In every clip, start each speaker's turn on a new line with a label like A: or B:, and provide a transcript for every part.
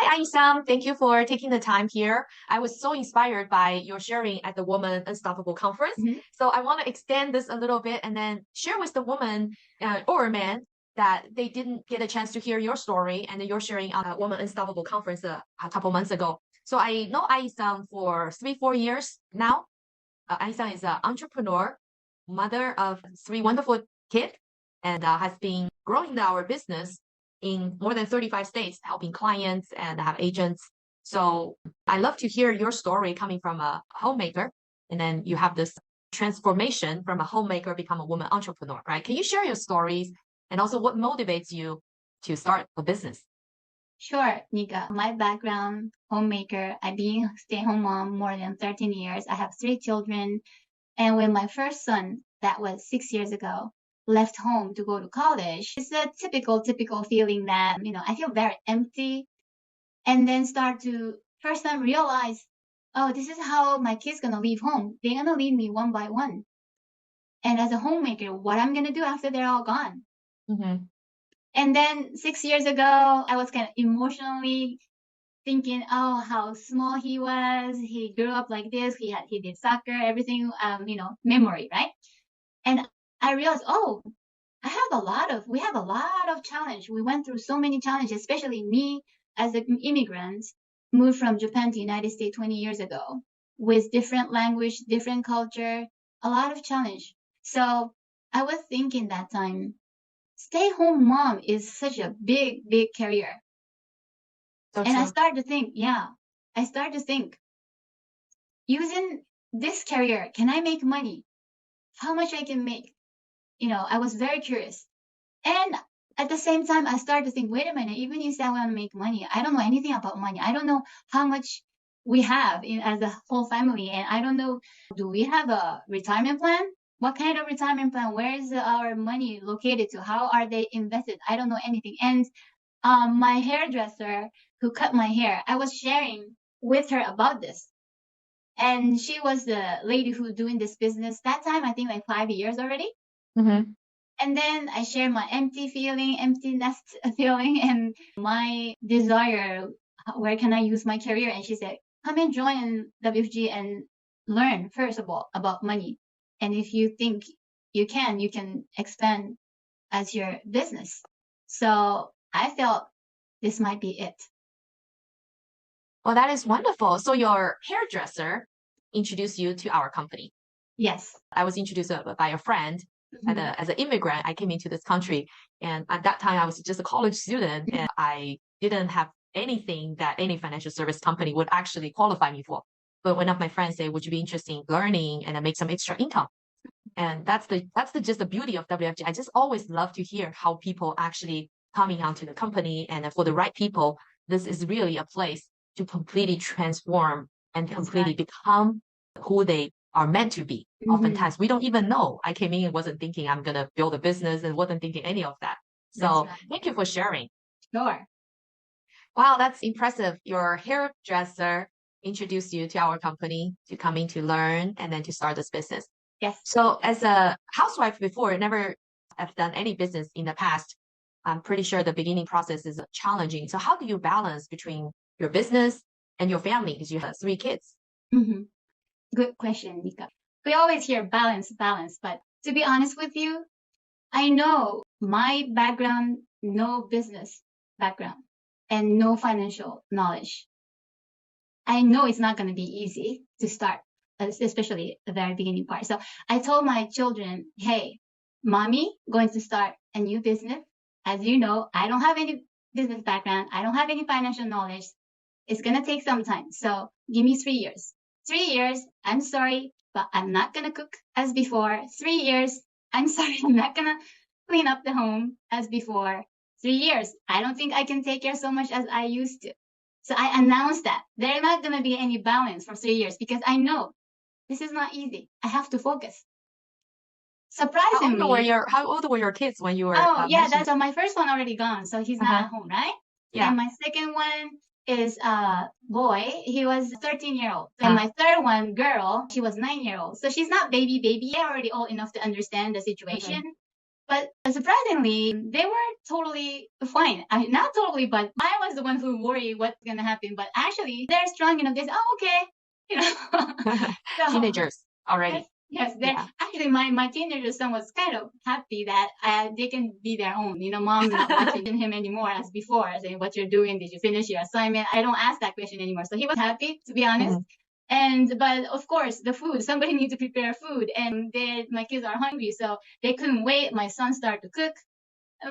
A: Hi, Aisam. Thank you for taking the time here. I was so inspired by your sharing at the Woman Unstoppable Conference.
B: Mhm.
A: So I want to extend this a little bit and then share with the woman or a man that they didn't get a chance to hear your story and then you're sharing on a Woman Unstoppable Conference a couple months ago. So I know Aisam for 3, 4 years now. Aisam is an entrepreneur, mother of 3 wonderful kids, and has been growing our business in more than 35 states, helping clients and have agents. So I love to hear your story coming from a homemaker, and then you have this transformation from a homemaker become a woman entrepreneur, right? Can you share your stories and also what motivates you to start a business?
B: Sure, Nika. My background, homemaker. I've been a stay-home mom more than 13 years. I have 3 children. And when my first son, that was 6 years ago, left home to go to college, it's a typical feeling that, I feel very empty. And then start to first time realize, oh, this is how my kids gonna leave home. They're gonna leave me one by one. And as a homemaker, what I'm gonna do after they're all gone.
A: Mm-hmm.
B: And then 6 years ago, I was kind of emotionally thinking, oh, how small he was. He grew up like this. He did soccer, everything, memory, right? And I realized, oh, we have a lot of challenge. We went through so many challenges, especially me as an immigrant, moved from Japan to United States 20 years ago with different language, different culture, a lot of challenge. So I was thinking that time, stay home mom is such a big career.
A: So
B: And
A: true.
B: I started to think, using this career, can I make money? How much I can make? I was very curious. And at the same time, I started to think, wait a minute, even if I want to make money, I don't know anything about money. I don't know how much we have as a whole family. And I don't know, do we have a retirement plan? What kind of retirement plan? Where is our money located to? How are they invested? I don't know anything. And my hairdresser who cut my hair, I was sharing with her about this. And she was the lady who doing this business that time, I think like 5 years already.
A: Mm-hmm.
B: And then I shared my emptiness feeling and my desire, where can I use my career? And she said, come and join WFG and learn, first of all, about money. And if you think you can expand as your business. So I felt this might be it.
A: Well, that is wonderful. So your hairdresser introduced you to our company.
B: Yes.
A: I was introduced by a friend as an immigrant. I came into this country, and at that time I was just a college student, and I didn't have anything that any financial service company would actually qualify me for. But one of my friends said, "Would you be interested in learning and then make some extra income?" And that's the just the beauty of WFG. I just always love to hear how people actually coming onto the company, and for the right people, this is really a place to completely transform and completely become who they are meant to be. Oftentimes, we don't even know. I came in and wasn't thinking I'm gonna build a business and wasn't thinking any of that. So thank you for sharing.
B: Sure.
A: Wow, that's impressive. Your hairdresser introduced you to our company to come in to learn and then to start this business.
B: Yes.
A: So as a housewife before, never have done any business in the past. I'm pretty sure the beginning process is challenging. So how do you balance between your business and your family? Because you have 3 kids.
B: Mm-hmm. Good question, Nika. We always hear balance, but to be honest with you, I know my background, no business background and no financial knowledge. I know it's not going to be easy to start, especially the very beginning part. So I told my children, hey, mommy going to start a new business. As you know, I don't have any business background. I don't have any financial knowledge. It's going to take some time. So give me 3 years. 3 years, I'm sorry, but I'm not going to cook as before. 3 years, I'm sorry, I'm not going to clean up the home as before. 3 years, I don't think I can take care so much as I used to. So I announced that there's not going to be any balance for 3 years because I know this is not easy. I have to focus. Surprisingly,
A: How old were your kids when you were?
B: oh yeah, that's so my first one already gone, so he's not at home, right?
A: Yeah.
B: And my second one is a boy. He was 13-year-old. And my third one, girl, she was 9-year-old. So she's not baby. They're already old enough to understand the situation. But surprisingly, they were totally fine. Not totally, but I was the one who worried what's gonna happen. But actually, they're strong enough. They say, "Oh, okay," you know. So
A: Teenagers
B: yes,
A: already.
B: yes. They're
A: Yeah.
B: actually my teenager son was kind of happy that they can be their own. You know, mom not watching him anymore as before, saying, "What you're doing? Did you finish your assignment?" I don't ask that question anymore. So he was happy, to be honest.
A: Mhm.
B: And but of course the food, somebody needs to prepare food, and my kids are hungry, so they couldn't wait. My son started to cook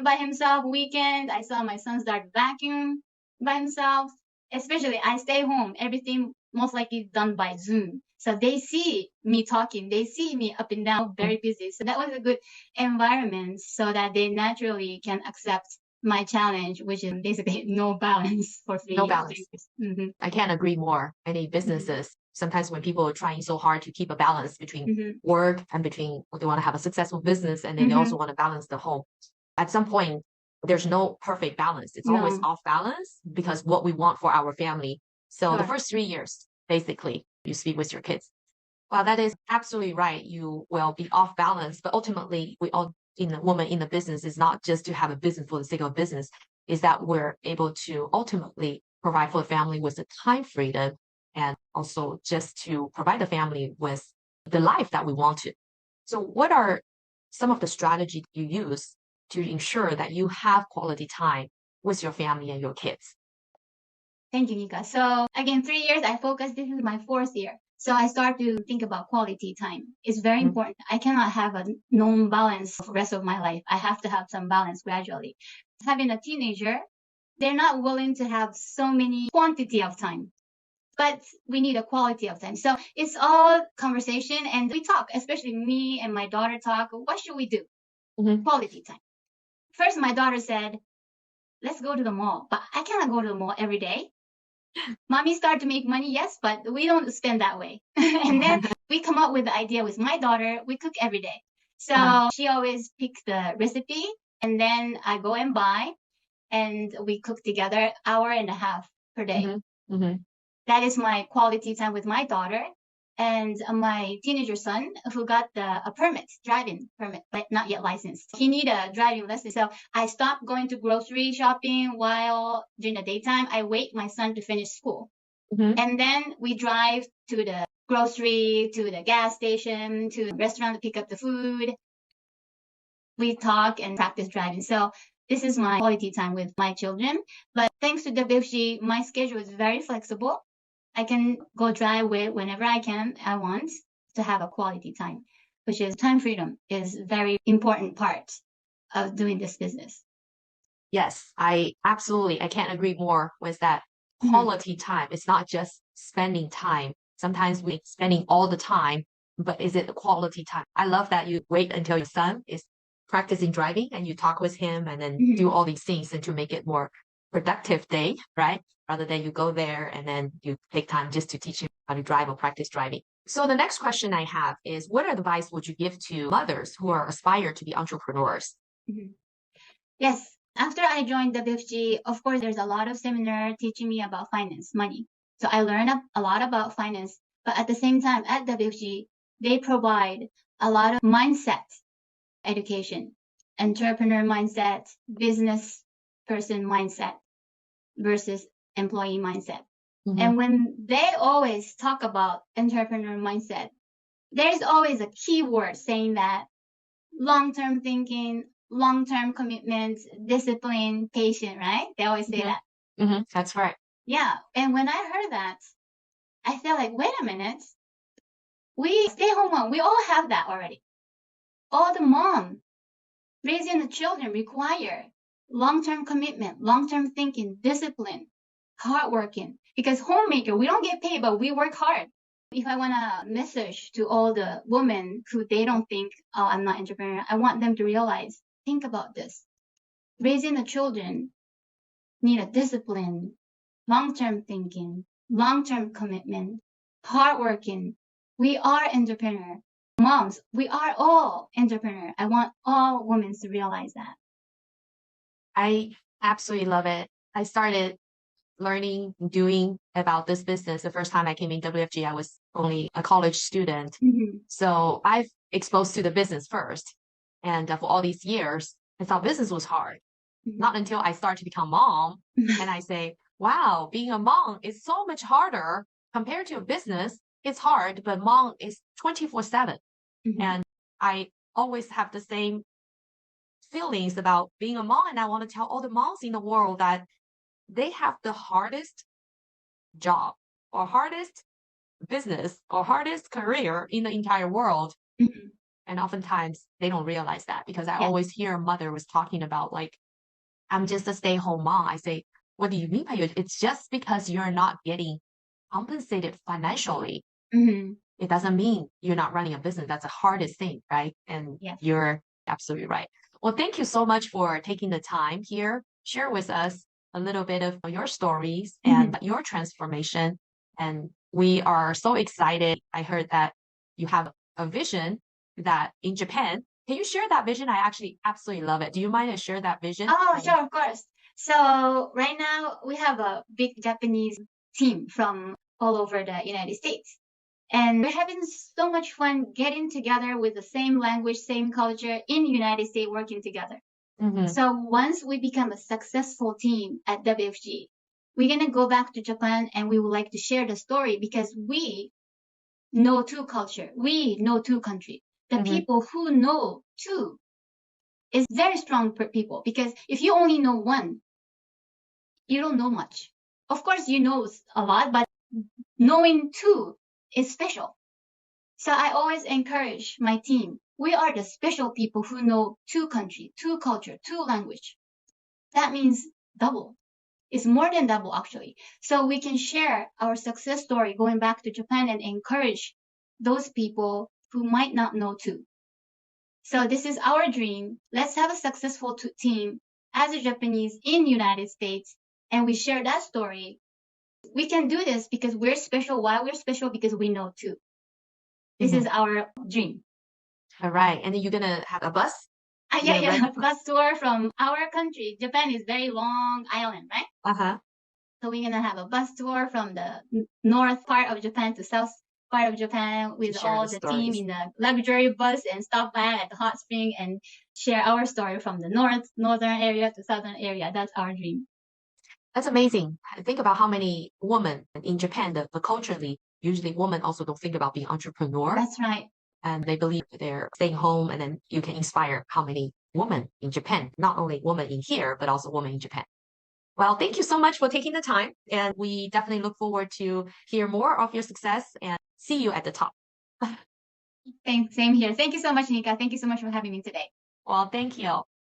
B: by himself weekend. I saw my son start vacuum by himself. Especially I stay home, everything most likely done by Zoom, so they see me talking, they see me up and down very busy. So that was a good environment so that they naturally can accept my challenge, which is basically no balance for three
A: No
B: years.
A: balance.
B: Mm-hmm.
A: I can't agree more. Many businesses, sometimes when people are trying so hard to keep a balance between
B: Mm-hmm.
A: work and between they want to have a successful business and then they
B: Mm-hmm.
A: also want to balance the home. At some point, there's no perfect balance. It's always
B: No,
A: off balance because what we want for our family. So the
B: sure.
A: first 3 years, basically, you speak with your kids. Well, that is absolutely right. You will be off balance, but ultimately, we all in the woman in the business is not just to have a business for the sake of business, is that we're able to ultimately provide for the family with the time freedom and also just to provide the family with the life that we wanted. So, what are some of the strategies you use to ensure that you have quality time with your family and your kids?
B: Thank you, Nika. So again, 3 years, I focus. This is my fourth year. So I start to think about quality time. It's very
A: Mhm.
B: important. I cannot have a known balance for the rest of my life. I have to have some balance gradually. Having a teenager, they're not willing to have so many quantity of time, but we need a quality of time. So it's all conversation and we talk, especially me and my daughter talk. What should we do?
A: Mhm.
B: Quality time. First, my daughter said, let's go to the mall, but I cannot go to the mall every day. Mommy started to make money, yes, but we don't spend that way. And then we come up with the idea with my daughter. We cook every day.
A: Uh-huh.
B: So she always picks the recipe, and then I go and buy, and we cook together hour and a half per day.
A: Mhm. Mhm.
B: That is my quality time with my daughter. And my teenager son, who got a permit, driving permit, but not yet licensed. He need a driving lesson. So I stopped going to grocery shopping while during the daytime. I wait my son to finish school.
A: Mhm.
B: And then we drive to the grocery, to the gas station, to the restaurant to pick up the food. We talk and practice driving. So this is my quality time with my children. But thanks to WFG, my schedule is very flexible. I can go drive with whenever I want to have a quality time, which is time freedom is very important part of doing this business.
A: Yes, I can't agree more with that
B: Mm-hmm.
A: quality time. It's not just spending time. Sometimes we spending all the time, but is it the quality time? I love that you wait until your son is practicing driving and you talk with him and then do
B: Mm-hmm.
A: all these things and to make it more productive day, right? Rather than you go there and then you take time just to teach him how to drive or practice driving. So the next question I have is what advice would you give to mothers who are aspire to be entrepreneurs?
B: Mm-hmm. Yes. After I joined WFG, of course, there's a lot of seminar teaching me about finance, money. So I learned a lot about finance. But at the same time, at WFG, they provide a lot of mindset education, entrepreneur mindset, business person mindset versus employee mindset.
A: Mm-hmm.
B: And when they always talk about entrepreneur mindset, there's always a keyword saying that long-term thinking, long-term commitment, discipline, patient, right? They always say that.
A: Mm-hmm. Mm-hmm. That's right.
B: Yeah. And when I heard that, I felt like, wait a minute, we stay home mom, we all have that already. All the mom raising the children require long-term commitment, long-term thinking, discipline, hardworking. Because homemaker, we don't get paid, but we work hard. If I want a message to all the women who they don't think, oh, I'm not entrepreneur, I want them to realize, think about this. Raising the children need a discipline, long-term thinking, long-term commitment, hardworking. We are entrepreneur. Moms, we are all entrepreneur. I want all women to realize that.
A: I absolutely love it. I started learning, doing about this business the first time I came in WFG. I was only a college student.
B: Mm-hmm.
A: So I've exposed to the business first. And for all these years, I thought business was hard.
B: Mhm.
A: Not until I start to become mom and I say, wow, being a mom is so much harder compared to a business. It's hard, but mom is 24/7.
B: Mhm.
A: And I always have the same feelings about being a mom. And I want to tell all the moms in the world that they have the hardest job or hardest business or hardest career in the entire world.
B: Mhm.
A: And oftentimes they don't realize that because I
B: Yeah.
A: always hear a mother was talking about like, I'm just a stay-home mom. I say, what do you mean by it? It's just because you're not getting compensated financially.
B: Mhm.
A: It doesn't mean you're not running a business. That's the hardest thing, right? And
B: Yes.
A: you're absolutely right. Well, thank you so much for taking the time here. Share with us a little bit of your stories and
B: Mhm.
A: your transformation. And we are so excited. I heard that you have a vision that in Japan. Can you share that vision? I actually absolutely love it. Do you mind to share that vision?
B: Oh, sure, of course. So right now we have a big Japanese team from all over the United States. And we're having so much fun getting together with the same language, same culture in the United States working together.
A: Mhm.
B: So once we become a successful team at WFG, we're going to go back to Japan and we would like to share the story because we know two culture. We know two country. The
A: Mhm.
B: people who know two is very strong people because if you only know one, you don't know much. Of course, you know a lot, but knowing two is special. So I always encourage my team. We are the special people who know two country, two culture, two language. That means double. It's more than double actually. So we can share our success story going back to Japan and encourage those people who might not know too. So this is our dream. Let's have a successful team as a Japanese in United States, and we share that story. We can do this because we're special. Why we're special? Because we know too. This
A: Mhm.
B: is our dream.
A: All right. And then you're gonna have a bus?
B: Yeah,
A: You're gonna rent
B: bus tour from our country. Japan is very long island, right?
A: Uh-huh.
B: So we're gonna have a bus tour from the north part of Japan to south part of Japan
A: To
B: with
A: share
B: all
A: the
B: the team
A: stories.
B: in the luxury bus and stop by at the hot spring and share our story from the northern area to southern area. That's our dream.
A: That's amazing. Think about how many women in Japan, the culturally, usually women also don't think about being entrepreneur
B: That's right.
A: and they believe they're staying home and then you can inspire how many women in Japan, not only women in here, but also women in Japan. Well, thank you so much for taking the time. And we definitely look forward to hear more of your success and see you at the top.
B: Same here. Thank you so much, Nika. Thank you so much for having me today.
A: Well, thank you.